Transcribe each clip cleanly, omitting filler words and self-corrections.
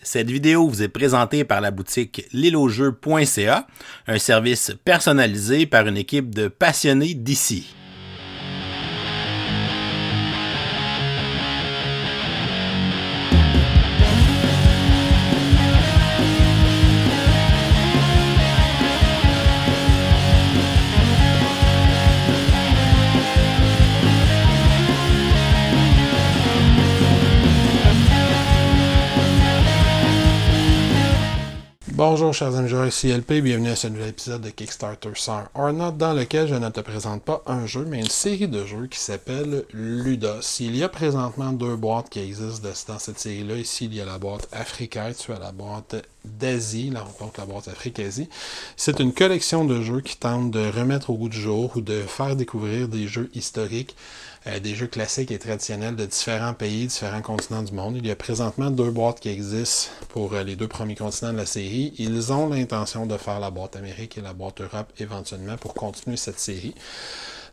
Cette vidéo vous est présentée par la boutique l'îleaujeux.ca, un service personnalisé par une équipe de passionnés d'ici. Bonjour chers amis joueurs, ici LP, bienvenue à ce nouvel épisode de Kickstarter Sir or Not, dans lequel je ne te présente pas un jeu, mais une série de jeux qui s'appelle Ludos. Il y a présentement deux boîtes qui existent dans cette série-là. Ici, il y a la boîte Africa, tu as la boîte d'Asie, donc la boîte Afrique-Asie. C'est une collection de jeux qui tente de remettre au goût du jour ou de faire découvrir des jeux historiques, des jeux classiques et traditionnels de différents pays, différents continents du monde. Il y a présentement deux boîtes qui existent pour les deux premiers continents de la série. Ils ont l'intention de faire la boîte Amérique et la boîte Europe éventuellement pour continuer cette série.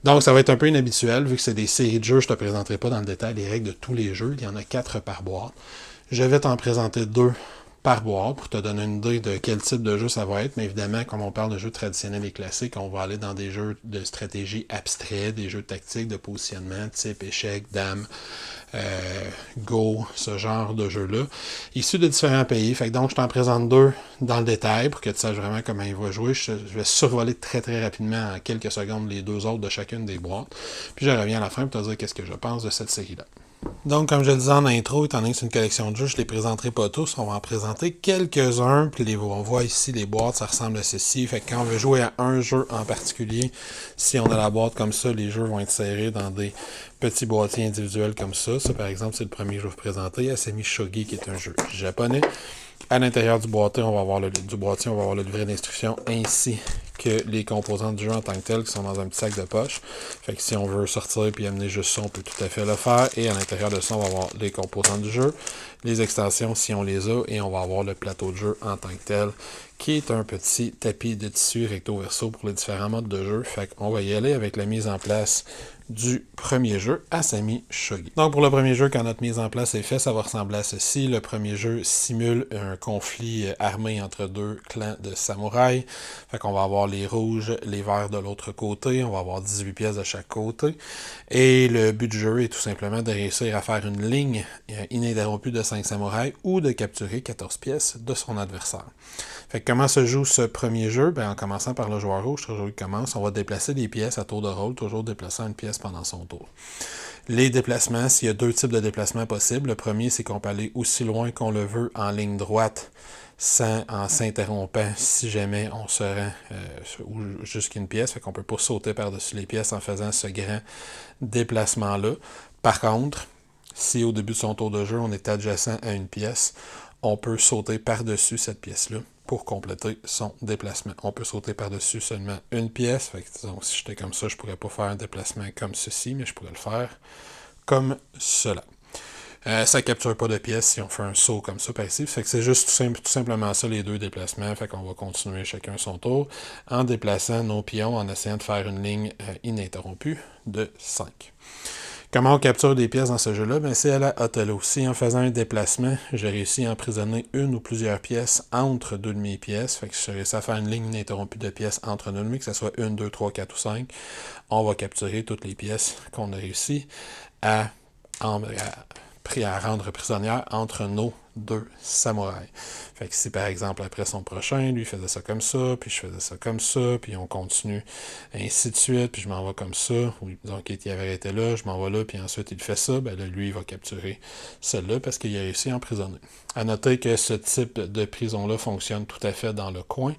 Donc ça va être un peu inhabituel vu que c'est des séries de jeux. Je ne te présenterai pas dans le détail les règles de tous les jeux. Il y en a 4 par boîte. Je vais t'en présenter 2 par boîte pour te donner une idée de quel type de jeu ça va être. Mais évidemment, comme on parle de jeux traditionnels et classiques, on va aller dans des jeux de stratégie abstraits, des jeux tactiques, de positionnement, type échec, dame, go, ce genre de jeux-là, issus de différents pays. Fait que donc, je t'en présente 2 dans le détail pour que tu saches vraiment comment il va jouer. Je vais survoler très très rapidement en quelques secondes les 2 autres de chacune des boîtes. Puis je reviens à la fin pour te dire qu'est-ce que je pense de cette série-là. Donc, comme je le disais en intro, étant donné que c'est une collection de jeux, je ne les présenterai pas tous. On va en présenter quelques-uns. Puis on voit ici les boîtes, ça ressemble à ceci. Fait que quand on veut jouer à un jeu en particulier, si on a la boîte comme ça, les jeux vont être serrés dans des petits boîtiers individuels comme ça. Ça, par exemple, c'est le premier que je vais vous présenter. Asami Shogi, qui est un jeu japonais. À l'intérieur du boîtier, on va avoir le livret d'instructions ainsi que les composants du jeu en tant que tels qui sont dans un petit sac de poche. Fait que si on veut sortir et amener juste ça, on peut tout à fait le faire. Et à l'intérieur de ça, on va avoir les composants du jeu, les extensions si on les a, et on va avoir le plateau de jeu en tant que tel, qui est un petit tapis de tissu recto-verso pour les différents modes de jeu. Fait qu'on va y aller avec la mise en place du premier jeu, Asami Shogi. Donc pour le premier jeu, quand notre mise en place est faite, ça va ressembler à ceci. Le premier jeu simule un conflit armé entre 2 clans de samouraïs. Fait qu'on va avoir les rouges, les verts de l'autre côté. On va avoir 18 pièces de chaque côté. Et le but du jeu est tout simplement de réussir à faire une ligne ininterrompue de 5 samouraïs ou de capturer 14 pièces de son adversaire. Fait que comment se joue ce premier jeu? Ben, en commençant par le joueur rouge, toujours il commence, on va déplacer des pièces à tour de rôle, toujours déplaçant une pièce pendant son tour. Les déplacements, s'il y a 2 types de déplacements possibles. Le premier, c'est qu'on peut aller aussi loin qu'on le veut en ligne droite, en s'interrompant si jamais on se rend jusqu'à une pièce. Fait qu'on ne peut pas sauter par-dessus les pièces en faisant ce grand déplacement-là. Par contre, si au début de son tour de jeu, on est adjacent à une pièce, on peut sauter par-dessus cette pièce-là pour compléter son déplacement. On peut sauter par-dessus seulement une pièce. Fait que, disons, si j'étais comme ça, je ne pourrais pas faire un déplacement comme ceci, mais je pourrais le faire comme cela. Ça ne capture pas de pièces si on fait un saut comme ça par ici. Fait que c'est juste tout simplement ça, les 2 déplacements. Fait qu'on va continuer chacun son tour en déplaçant nos pions, en essayant de faire une ligne ininterrompue de 5. Comment on capture des pièces dans ce jeu-là? Ben, c'est à la Othello. Si en faisant un déplacement, j'ai réussi à emprisonner une ou plusieurs pièces entre 2 de mes pièces, fait que j'ai réussi à faire une ligne ininterrompue de pièces entre 2 de mes, que ce soit 1, 2, 3, 4 ou 5, on va capturer toutes les pièces qu'on a réussi à rendre prisonnières entre nos 2 samouraïs. Fait que si par exemple après son prochain, lui faisait ça comme ça, puis je faisais ça comme ça, puis on continue ainsi de suite, puis je m'en vais comme ça, ou disons qu'il avait arrêté là, je m'en vais là, puis ensuite il fait ça, ben là lui il va capturer celle-là parce qu'il a réussi à emprisonner. À noter que ce type de prison-là fonctionne tout à fait dans le coin.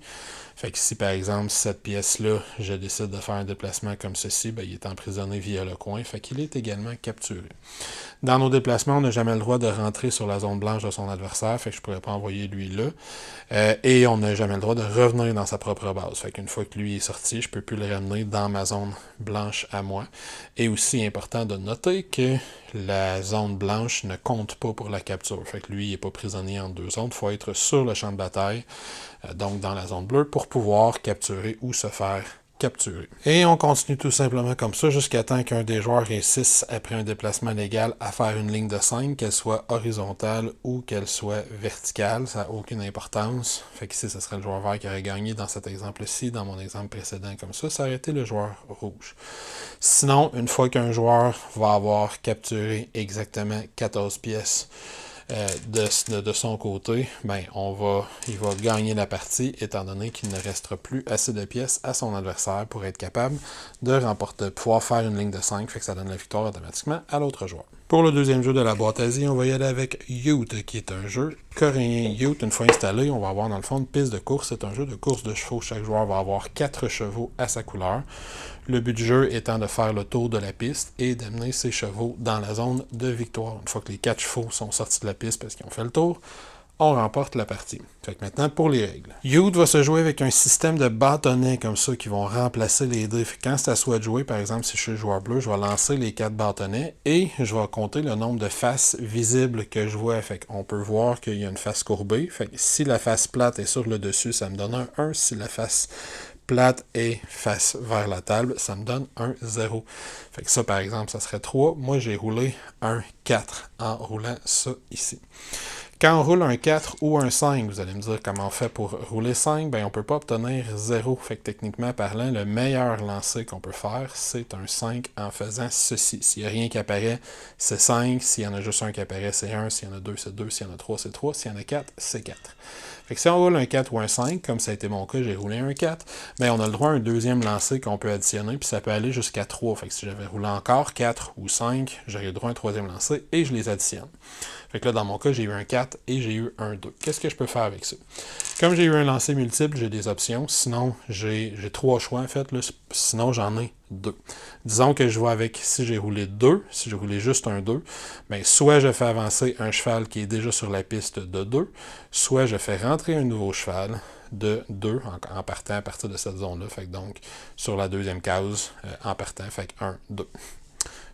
Fait que si par exemple cette pièce-là, je décide de faire un déplacement comme ceci, ben, il est emprisonné via le coin, fait qu'il est également capturé. Dans nos déplacements, on n'a jamais le droit de rentrer sur la zone blanche de son adversaire, fait que je ne pourrais pas envoyer lui là. Et on n'a jamais le droit de revenir dans sa propre base. Fait qu'une fois que lui est sorti, je ne peux plus le ramener dans ma zone blanche à moi. Et aussi important de noter que la zone blanche ne compte pas pour la capture. Fait que lui, il n'est pas prisonnier en 2 zones. Il faut être sur le champ de bataille, donc dans la zone bleue, pour pouvoir capturer ou se faire capturé. Et on continue tout simplement comme ça jusqu'à temps qu'un des joueurs réussisse, après un déplacement légal, à faire une ligne de 5, qu'elle soit horizontale ou qu'elle soit verticale. Ça n'a aucune importance. Fait qu'ici, ce serait le joueur vert qui aurait gagné dans cet exemple-ci. Dans mon exemple précédent comme ça aurait été le joueur rouge. Sinon, une fois qu'un joueur va avoir capturé exactement 14 pièces de son côté, ben il va gagner la partie, étant donné qu'il ne restera plus assez de pièces à son adversaire pour être capable de pouvoir faire une ligne de 5, fait que ça donne la victoire automatiquement à l'autre joueur. Pour le deuxième jeu de la boîte Asie, on va y aller avec Youth, qui est un jeu coréen. Youth, une fois installé, on va avoir dans le fond une piste de course. C'est un jeu de course de chevaux. Chaque joueur va avoir 4 chevaux à sa couleur. Le but du jeu étant de faire le tour de la piste et d'amener ses chevaux dans la zone de victoire. Une fois que les 4 chevaux sont sortis de la piste parce qu'ils ont fait le tour, on remporte la partie. Fait que maintenant, pour les règles. Youth va se jouer avec un système de bâtonnets comme ça qui vont remplacer les dés. Quand c'est à soi de jouer, par exemple, si je suis le joueur bleu, je vais lancer les 4 bâtonnets et je vais compter le nombre de faces visibles que je vois. Fait qu'on peut voir qu'il y a une face courbée. Fait que si la face plate est sur le dessus, ça me donne un 1. Si la face plate et face vers la table, ça me donne un 0. Fait que ça, par exemple, ça serait 3. Moi, j'ai roulé un 4 en roulant ça ici. Quand on roule un 4 ou un 5, vous allez me dire comment on fait pour rouler 5, ben on ne peut pas obtenir 0. Fait que techniquement parlant, le meilleur lancer qu'on peut faire, c'est un 5 en faisant ceci. S'il n'y a rien qui apparaît, c'est 5. S'il y en a juste un qui apparaît, c'est 1. S'il y en a 2, c'est 2. S'il y en a 3, c'est 3. S'il y en a 4, c'est 4. Fait que si on roule un 4 ou un 5, comme ça a été mon cas, j'ai roulé un 4, ben on a le droit à un deuxième lancer qu'on peut additionner, puis ça peut aller jusqu'à 3. Fait que si j'avais roulé encore 4 ou 5, j'aurais le droit à un troisième lancer et je les additionne. Fait que là, dans mon cas, j'ai eu un 4 et j'ai eu un 2. Qu'est-ce que je peux faire avec ça? Comme j'ai eu un lancer multiple, j'ai des options. Sinon, j'ai 3 choix, en fait. Là. Sinon, j'en ai 2. Disons que je vois avec, si j'ai roulé 2, si j'ai roulé juste un 2, bien, soit je fais avancer un cheval qui est déjà sur la piste de 2, soit je fais rentrer un nouveau cheval de 2 en partant à partir de cette zone-là. Fait que donc, sur la deuxième case, en partant, fait que 1, 2.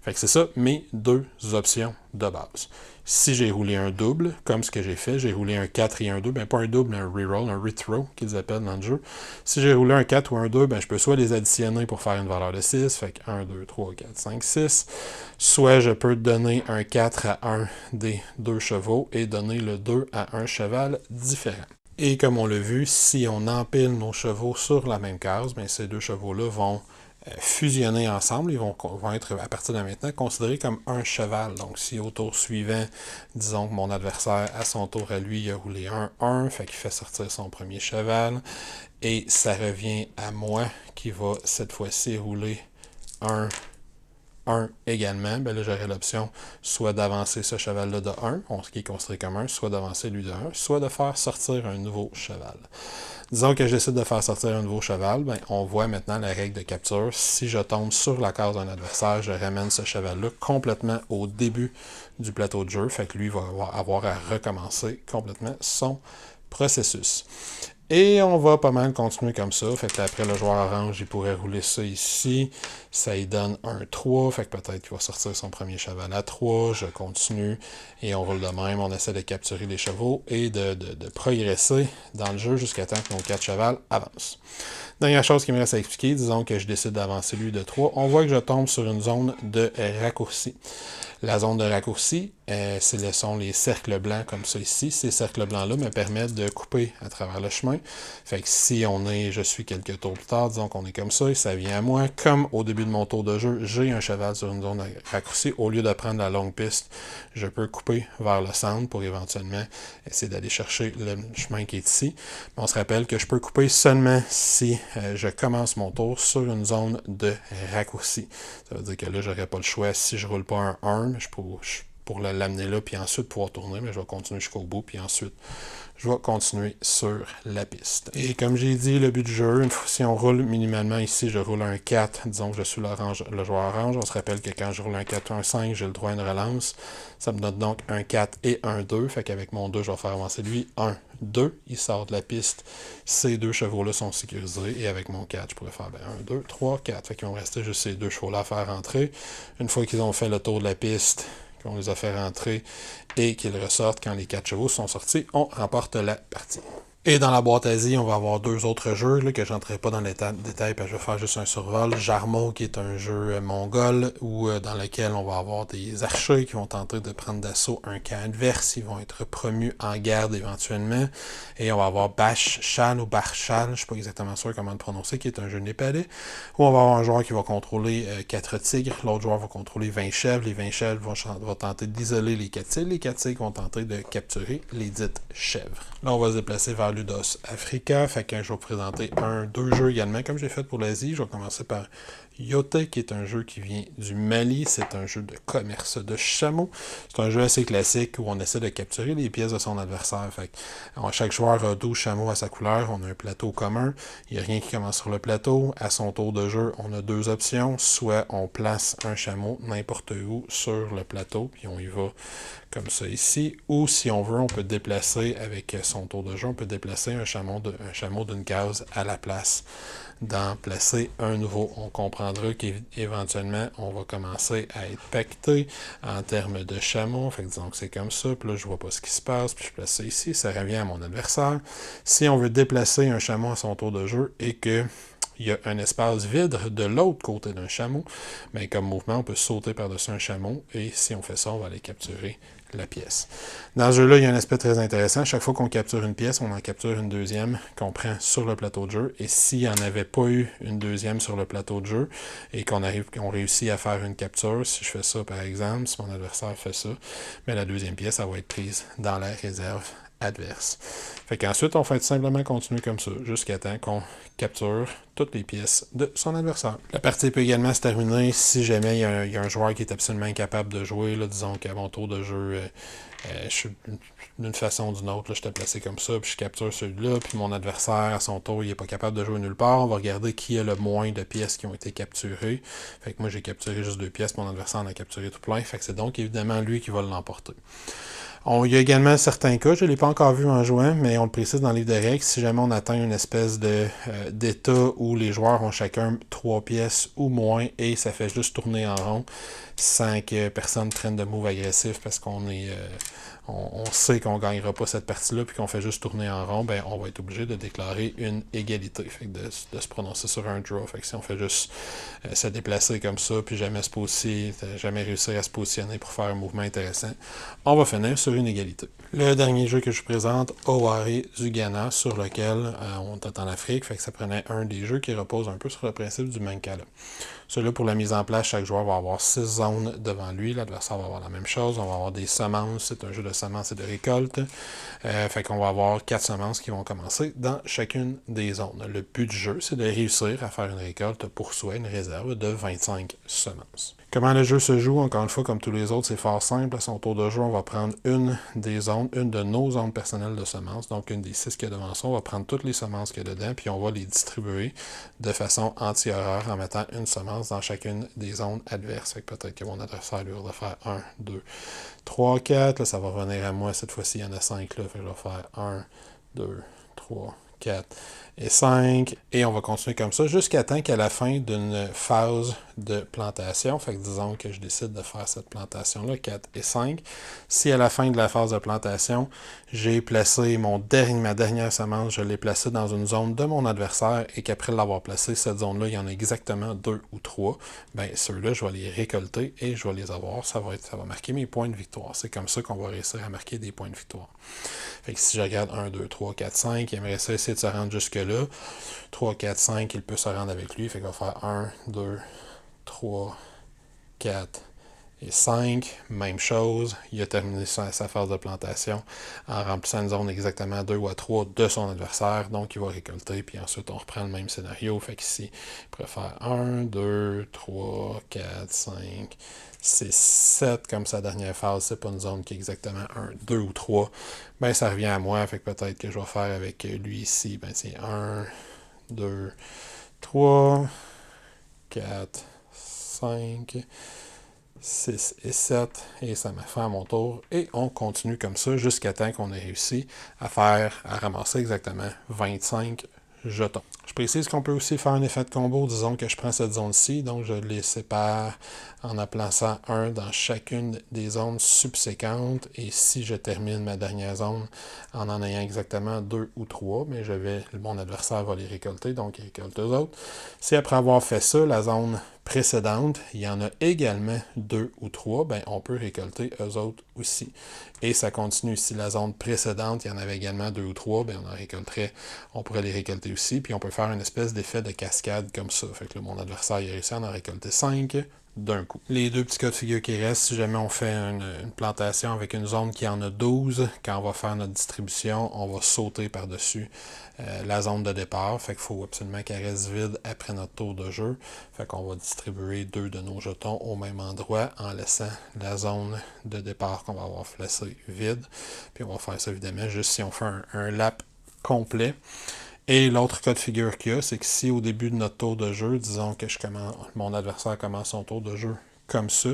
Fait que c'est ça mes 2 options de base. Si j'ai roulé un double, comme ce que j'ai fait, j'ai roulé un 4 et un 2, ben pas un double, un reroll, un rethrow qu'ils appellent dans le jeu. Si j'ai roulé un 4 ou un 2, ben je peux soit les additionner pour faire une valeur de 6, fait que 1, 2, 3, 4, 5, 6. Soit je peux donner un 4 à un des 2 chevaux et donner le 2 à un cheval différent. Et comme on l'a vu, si on empile nos chevaux sur la même case, ben ces 2 chevaux-là vont fusionner ensemble, ils vont être à partir de maintenant considérés comme un cheval. Donc si au tour suivant, disons que mon adversaire à son tour à lui, il a roulé un 1, fait qu'il fait sortir son premier cheval, et ça revient à moi qui va cette fois-ci rouler un 1 également, ben là j'aurai l'option soit d'avancer ce cheval-là de 1, ce qui est considéré comme 1, soit d'avancer lui de 1, soit de faire sortir un nouveau cheval. Disons que je décide de faire sortir un nouveau cheval, ben on voit maintenant la règle de capture. Si je tombe sur la case d'un adversaire, je ramène ce cheval-là complètement au début du plateau de jeu, fait que lui va avoir à recommencer complètement son processus. Et on va pas mal continuer comme ça. Fait que là, après le joueur orange, il pourrait rouler ça ici. Ça lui donne un 3. Fait que peut-être qu'il va sortir son premier cheval à 3. Je continue. Et on roule de même. On essaie de capturer les chevaux et de progresser dans le jeu jusqu'à temps que nos 4 chevals avancent. Dernière chose qui me reste à expliquer, disons que je décide d'avancer lui de 3. On voit que je tombe sur une zone de raccourci. La zone de raccourci, sont les cercles blancs comme ça ici. Ces cercles blancs-là me permettent de couper à travers le chemin. Fait que si je suis quelques tours plus tard, disons qu'on est comme ça, et ça vient à moi, comme au début de mon tour de jeu, j'ai un cheval sur une zone de raccourci, au lieu de prendre la longue piste, je peux couper vers le centre pour éventuellement essayer d'aller chercher le chemin qui est ici. Mais on se rappelle que je peux couper seulement si je commence mon tour sur une zone de raccourci. Ça veut dire que là, j'aurais pas le choix si je roule pas un 1, mais pour l'amener là, puis ensuite pouvoir tourner, mais je vais continuer jusqu'au bout, puis ensuite, je vais continuer sur la piste. Et comme j'ai dit, le but du jeu, si on roule minimalement ici, je roule un 4, disons que je suis le joueur orange, on se rappelle que quand je roule un 4 ou un 5, j'ai le droit à une relance. Ça me donne donc un 4 et un 2, fait qu'avec mon 2, je vais faire avancer lui 1, 2, il sort de la piste, ces 2 chevaux-là sont sécurisés, et avec mon 4, je pourrais faire 1, 2, 3, 4, fait qu'il va me rester juste ces 2 chevaux-là à faire rentrer. Une fois qu'ils ont fait le tour de la piste, qu'on les a fait rentrer et qu'ils ressortent quand les 4 chevaux sont sortis, on remporte la partie. Et dans la boîte Asie, on va avoir 2 autres jeux là, que je n'entrerai pas dans les détails, parce que je vais faire juste un survol. Jarmo, qui est un jeu mongol, dans lequel on va avoir des archers qui vont tenter de prendre d'assaut un camp adverse. Ils vont être promus en garde éventuellement. Et on va avoir Bashshal ou Barshal, je ne suis pas exactement sûr comment le prononcer, qui est un jeu népalais, où on va avoir un joueur qui va contrôler 4 tigres, l'autre joueur va contrôler 20 chèvres. Les 20 chèvres vont tenter d'isoler les 4 tigres. Les 4 tigres vont tenter de capturer les dites chèvres. Là, on va se déplacer vers Ludos Africa. Fait que je vais vous présenter deux jeux également, comme j'ai fait pour l'Asie. Je vais commencer par Yote, qui est un jeu qui vient du Mali. C'est un jeu de commerce de chameaux. C'est un jeu assez classique où on essaie de capturer les pièces de son adversaire. Fait que, chaque joueur a 12 chameaux à sa couleur. On a un plateau commun. Il n'y a rien qui commence sur le plateau. À son tour de jeu, on a 2 options. Soit on place un chameau n'importe où sur le plateau, puis on y va comme ça ici. Ou si on veut, on peut déplacer avec son tour de jeu, on peut déplacer un chameau d'une case à la place d'en placer un nouveau. On comprendra qu'éventuellement, on va commencer à être pacté en termes de chameaux. Fait que disons que c'est comme ça. Puis là, je vois pas ce qui se passe. Puis je place ça ici. Ça revient à mon adversaire. Si on veut déplacer un chameau à son tour de jeu et que il y a un espace vide de l'autre côté d'un chameau, mais comme mouvement, on peut sauter par-dessus un chameau et si on fait ça, on va aller capturer la pièce. Dans ce jeu-là, il y a un aspect très intéressant. Chaque fois qu'on capture une pièce, on en capture une deuxième qu'on prend sur le plateau de jeu. Et s'il n'y en avait pas eu une deuxième sur le plateau de jeu et qu'on réussit à faire une capture, si je fais ça par exemple, si mon adversaire fait ça, mais la deuxième pièce, elle va être prise dans la réserve adverse. Fait qu'ensuite, on fait simplement continuer comme ça, jusqu'à temps qu'on capture toutes les pièces de son adversaire. La partie peut également se terminer si jamais il y a un joueur qui est absolument incapable de jouer. Là, disons qu'à mon tour de jeu, je suis d'une façon ou d'une autre, là, je t'ai placé comme ça, puis je capture celui-là, puis mon adversaire, à son tour, il n'est pas capable de jouer nulle part. On va regarder qui a le moins de pièces qui ont été capturées. Fait que moi, j'ai capturé juste 2 pièces, mon adversaire en a capturé tout plein. Fait que c'est donc évidemment lui qui va l'emporter. Il y a également certains cas, je ne l'ai pas encore vu en jouant, mais on le précise dans le livre de règles, si jamais on atteint une espèce d'état où les joueurs ont chacun 3 pièces ou moins et ça fait juste tourner en rond sans que personne prenne de move agressif parce qu'on est on sait qu'on ne gagnera pas cette partie-là puis qu'on fait juste tourner en rond, ben on va être obligé de déclarer une égalité. Fait que de se prononcer sur un draw. Fait que si on fait juste se déplacer comme ça puis jamais réussir à se positionner pour faire un mouvement intéressant, on va finir sur une égalité. Le dernier jeu que je vous présente, Oware Zugana, sur lequel on est en Afrique, fait que ça prenait un des jeux qui repose un peu sur le principe du Mancala. Celui-là, pour la mise en place, chaque joueur va avoir 6 zones devant lui. L'adversaire va avoir la même chose. On va avoir des semences. C'est un jeu de semences et de récolte. Fait qu'on va avoir 4 semences qui vont commencer dans chacune des zones. Le but du jeu, c'est de réussir à faire une récolte pour soi, une réserve de 25 semences. Comment le jeu se joue, encore une fois, comme tous les autres, c'est fort simple. À son tour de jeu, on va prendre une de nos zones personnelles de semences, donc une des 6 qu'il y a devant ça. On va prendre toutes les semences qu'il y a dedans, puis on va les distribuer de façon anti-horreur en mettant une semence dans chacune des zones adverses. Fait que peut-être que mon adversaire lui va faire 1, 2, 3, 4. Là, ça va revenir à moi. Cette fois-ci, il y en a 5 là. Fait que je vais faire 1, 2, 3, 4 et 5. Et on va continuer comme ça jusqu'à temps qu'à la fin d'une phase de plantation, fait que disons que je décide de faire cette plantation-là, 4 et 5. Si à la fin de la phase de plantation, j'ai placé ma dernière semence, je l'ai placée dans une zone de mon adversaire et qu'après l'avoir placée, cette zone-là, il y en a exactement 2 ou 3, ben ceux-là, je vais les récolter et je vais les avoir. Ça va marquer mes points de victoire. C'est comme ça qu'on va réussir à marquer des points de victoire. Fait que si je regarde 1, 2, 3, 4, 5, il aimerait ça essayer de se rendre jusque-là. 3, 4, 5, il peut se rendre avec lui. Fait qu'on va faire 1, 2, 3, 4 et 5. Même chose. Il a terminé sa phase de plantation en remplissant une zone exactement à 2 ou à 3 de son adversaire. Donc, il va récolter. Puis ensuite, on reprend le même scénario. Fait qu'ici, il pourrait faire 1, 2, 3, 4, 5, 6, 7. Comme sa dernière phase, c'est pas une zone qui est exactement 1, 2 ou 3. Ben, ça revient à moi. Fait que peut-être que je vais faire avec lui ici. Ben, c'est 1, 2, 3, 4, 5, 6 et 7. Et ça m'a fait à mon tour. Et on continue comme ça jusqu'à temps qu'on ait réussi à ramasser exactement 25 jetons. Je précise qu'on peut aussi faire un effet de combo. Disons que je prends cette zone-ci, donc je les sépare en en plaçant un dans chacune des zones subséquentes. Et si je termine ma dernière zone en ayant exactement 2 ou 3, mais mon adversaire va les récolter, donc il récolte eux autres. Si après avoir fait ça, la zone précédente, il y en a également 2 ou 3, ben on peut récolter eux autres aussi. Et ça continue. Si la zone précédente, il y en avait également 2 ou 3, ben on pourrait les récolter aussi, puis on peut faire une espèce d'effet de cascade comme ça. Fait que là, mon adversaire a réussi à en récolter 5 d'un coup. Les deux petits cas de figure qui restent, si jamais on fait une plantation avec une zone qui en a 12, quand on va faire notre distribution, on va sauter par-dessus la zone de départ. Fait qu'il faut absolument qu'elle reste vide après notre tour de jeu. Fait qu'on va distribuer 2 de nos jetons au même endroit en laissant la zone de départ qu'on va avoir laissée vide. Puis on va faire ça évidemment juste si on fait un lap complet. Et l'autre cas de figure qu'il y a, c'est que si au début de notre tour de jeu, disons que mon adversaire commence son tour de jeu comme ça,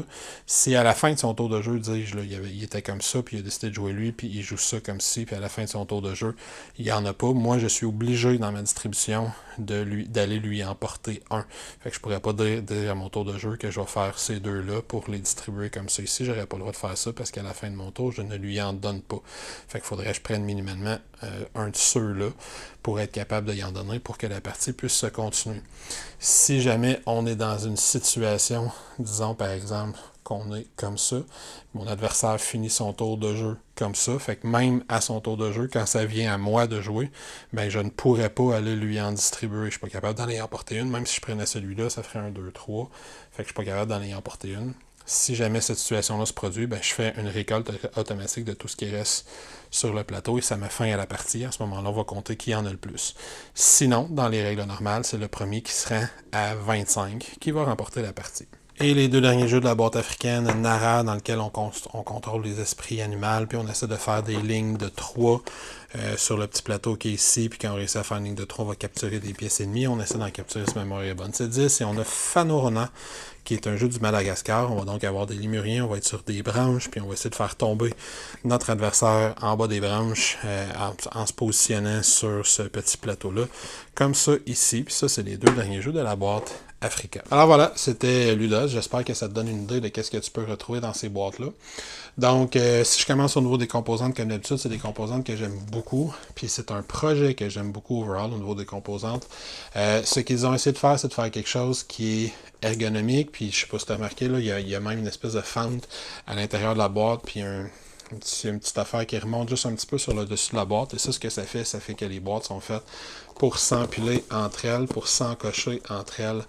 si à la fin de son tour de jeu, dis-je, il était comme ça, puis il a décidé de jouer lui, puis il joue ça comme ci, puis à la fin de son tour de jeu, il n'y en a pas, moi je suis obligé dans ma distribution d'aller lui en porter un. Fait que je pourrais pas dire à mon tour de jeu que je vais faire ces deux-là pour les distribuer comme ça ici. J'aurais pas le droit de faire ça parce qu'à la fin de mon tour, je ne lui en donne pas. Fait qu'il faudrait que je prenne minimalement un de ceux-là pour être capable de y en donner pour que la partie puisse se continuer. Si jamais on est dans une situation, disons par exemple, qu'on est comme ça, mon adversaire finit son tour de jeu comme ça, fait que même à son tour de jeu, quand ça vient à moi de jouer, ben je ne pourrais pas aller lui en distribuer. Je suis pas capable d'en en porter une, même si je prenais celui-là, ça ferait 1, 2, 3. Fait que je suis pas capable d'en en porter une. Si jamais cette situation-là se produit, ben je fais une récolte automatique de tout ce qui reste sur le plateau et ça met fin à la partie. À ce moment-là, on va compter qui en a le plus. Sinon, dans les règles normales, c'est le premier qui se rend à 25 qui va remporter la partie. Et les deux derniers jeux de la boîte africaine, Nara, dans lequel on contrôle les esprits animaux, puis on essaie de faire des lignes de 3 sur le petit plateau qui est ici, puis quand on réussit à faire une ligne de 3, on va capturer des pièces ennemies. On essaie d'en capturer ce mémoire est bonne. C'est 10, et on a Fanorona, qui est un jeu du Madagascar. On va donc avoir des Lémuriens, on va être sur des branches, puis on va essayer de faire tomber notre adversaire en bas des branches en se positionnant sur ce petit plateau-là, comme ça ici. Puis ça, c'est les deux derniers jeux de la boîte Africa. Alors voilà, c'était Ludos. J'espère que ça te donne une idée de qu'est-ce que tu peux retrouver dans ces boîtes-là. Donc, si je commence au niveau des composantes, comme d'habitude, c'est des composantes que j'aime beaucoup. Puis c'est un projet que j'aime beaucoup overall au niveau des composantes. Ce qu'ils ont essayé de faire, c'est de faire quelque chose qui est ergonomique. Puis je sais pas si tu as remarqué, là, il y a même une espèce de fente à l'intérieur de la boîte. Puis une petite affaire qui remonte juste un petit peu sur le dessus de la boîte. Et ça, ce que ça fait que les boîtes sont faites pour s'empiler entre elles, pour s'encocher entre elles,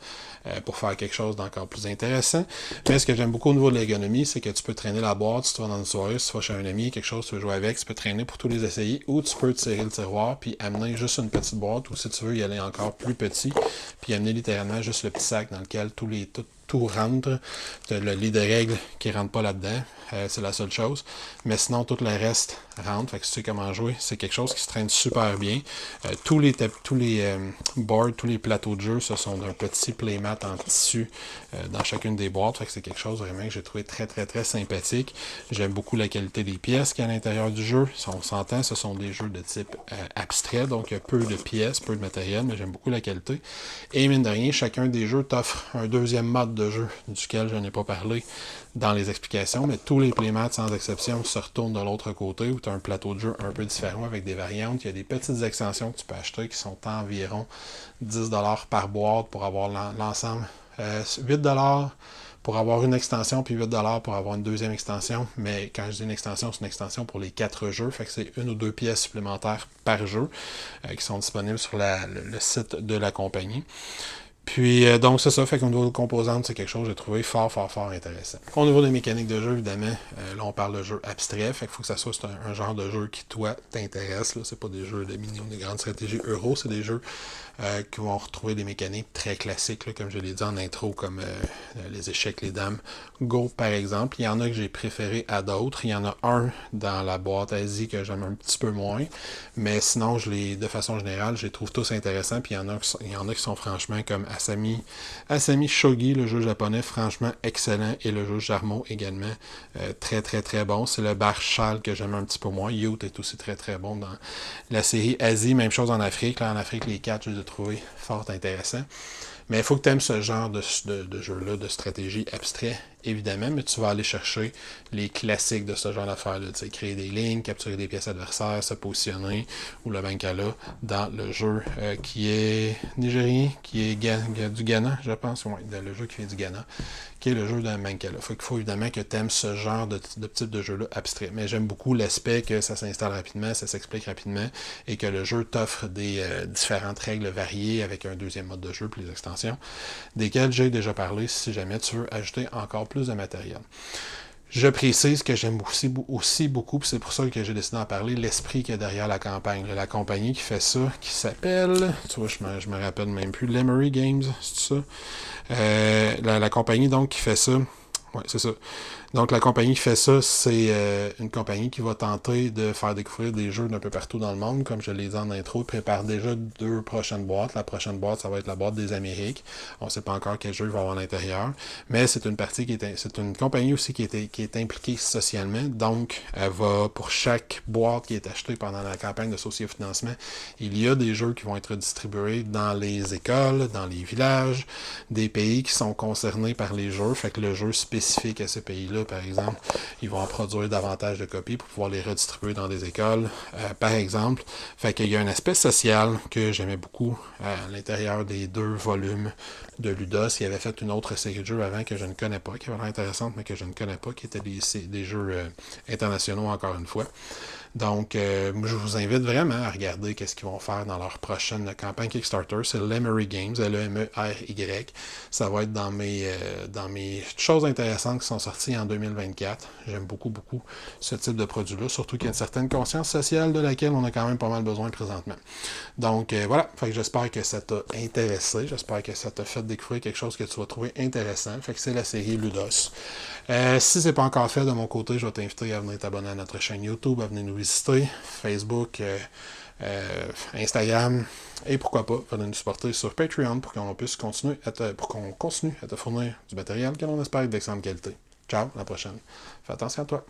pour faire quelque chose d'encore plus intéressant. Mais ce que j'aime beaucoup au niveau de l'ergonomie, c'est que tu peux traîner la boîte, si tu vas dans une soirée, si tu vas chez un ami, quelque chose, tu veux jouer avec, tu peux traîner pour tous les essayer, ou tu peux tirer le tiroir, puis amener juste une petite boîte, ou si tu veux y aller encore plus petit, puis amener littéralement juste le petit sac dans lequel tout rentre. Le lit de règles qui rentre pas là-dedans, c'est la seule chose. Mais sinon, tout le reste rentre. Fait que si tu sais comment jouer, c'est quelque chose qui se traîne super bien. Tous les boards, tous les plateaux de jeu, ce sont d'un petit playmat en tissu dans chacune des boîtes. Fait que c'est quelque chose vraiment que j'ai trouvé très, très, très sympathique. J'aime beaucoup la qualité des pièces qu'il y a à l'intérieur du jeu. Si on s'entend, ce sont des jeux de type abstrait, donc il y a peu de pièces, peu de matériel, mais j'aime beaucoup la qualité. Et mine de rien, chacun des jeux t'offre un deuxième mode de jeu duquel je n'ai pas parlé dans les explications, mais tous les playmats, sans exception, se retournent de l'autre côté où tu as un plateau de jeu un peu différent avec des variantes. Il y a des petites extensions que tu peux acheter qui sont environ 10$ par boîte pour avoir l'ensemble. 8$ pour avoir une extension, puis 8$ pour avoir une deuxième extension. Mais quand je dis une extension, c'est une extension pour les 4 jeux. Fait que c'est 1 ou 2 pièces supplémentaires par jeu qui sont disponibles sur le site de la compagnie. Puis, donc, c'est ça. Fait qu'au niveau de composantes, c'est quelque chose que j'ai trouvé fort, fort, fort intéressant. Au niveau des mécaniques de jeu, évidemment, là, on parle de jeu abstrait. Fait qu'il faut que ça soit un genre de jeu qui, toi, t'intéresse. Là, c'est pas des jeux de mini ou des grandes stratégies euro. C'est des jeux qui vont retrouver des mécaniques très classiques, là, comme je l'ai dit en intro, comme les échecs, les dames. Go, par exemple. Il y en a que j'ai préféré à d'autres. Il y en a un dans la boîte Asie que j'aime un petit peu moins. Mais sinon, de façon générale, je les trouve tous intéressants. Puis il y en a qui sont franchement comme Asami Shogi, le jeu japonais, franchement excellent. Et le jeu Jarmo également, très très très bon. C'est le Barchal que j'aime un petit peu moins. Youth est aussi très très bon dans la série Asie. Même chose en Afrique. Là, en Afrique, les 4, je les ai trouvés fort intéressants. Mais il faut que tu aimes ce genre de jeu-là, de stratégie abstrait, évidemment, mais tu vas aller chercher les classiques de ce genre d'affaires-là. Tu sais, créer des lignes, capturer des pièces adversaires, se positionner, ou le Bankala, dans le jeu qui est nigérien, qui est du Ghana, je pense, oui, le jeu qui vient du Ghana, qui est le jeu d'un Bankala. Il faut évidemment que tu aimes ce genre de type de jeu-là abstrait. Mais j'aime beaucoup l'aspect que ça s'installe rapidement, ça s'explique rapidement, et que le jeu t'offre des différentes règles variées avec un deuxième mode de jeu, puis les extensions, desquelles j'ai déjà parlé si jamais tu veux ajouter encore plus de matériel. Je précise que j'aime aussi beaucoup, puis c'est pour ça que j'ai décidé d'en parler, l'esprit qu'il y a derrière la campagne. La compagnie qui fait ça, qui s'appelle, tu vois, je me rappelle même plus, Lemery Games, c'est ça? La compagnie donc qui fait ça, ouais, c'est ça. Donc, la compagnie qui fait ça, c'est une compagnie qui va tenter de faire découvrir des jeux d'un peu partout dans le monde. Comme je l'ai dit en intro, ils préparent déjà 2 prochaines boîtes. La prochaine boîte, ça va être la boîte des Amériques. On ne sait pas encore quel jeu il va avoir à l'intérieur. Mais c'est une partie c'est une compagnie aussi qui est impliquée socialement. Donc, elle va, pour chaque boîte qui est achetée pendant la campagne de sociofinancement, il y a des jeux qui vont être distribués dans les écoles, dans les villages, des pays qui sont concernés par les jeux. Fait que le jeu spécifique à ce pays-là, par exemple, ils vont en produire davantage de copies pour pouvoir les redistribuer dans des écoles, par exemple. Fait qu'il y a un aspect social que j'aimais beaucoup à l'intérieur des 2 volumes de Ludos. Il avait fait une autre série de jeux avant que je ne connais pas, qui avait l'air intéressante, mais que je ne connais pas, qui étaient des jeux internationaux, encore une fois. Donc, je vous invite vraiment à regarder qu'est-ce qu'ils vont faire dans leur prochaine campagne Kickstarter. C'est Lemery Games, Lemery. Ça va être dans mes choses intéressantes qui sont sorties en 2024. J'aime beaucoup ce type de produit-là, surtout qu'il y a une certaine conscience sociale de laquelle on a quand même pas mal besoin présentement. Donc, voilà. Fait que j'espère que ça t'a intéressé. J'espère que ça t'a fait découvrir quelque chose que tu vas trouver intéressant. Fait que c'est la série Ludos. Si c'est pas encore fait de mon côté, je vais t'inviter à venir t'abonner à notre chaîne YouTube, à venir nous visiter, Facebook, Instagram, et pourquoi pas venir nous supporter sur Patreon pour qu'on puisse continuer à te fournir du matériel que l'on espère être d'excellente qualité. Ciao, à la prochaine. Fais attention à toi.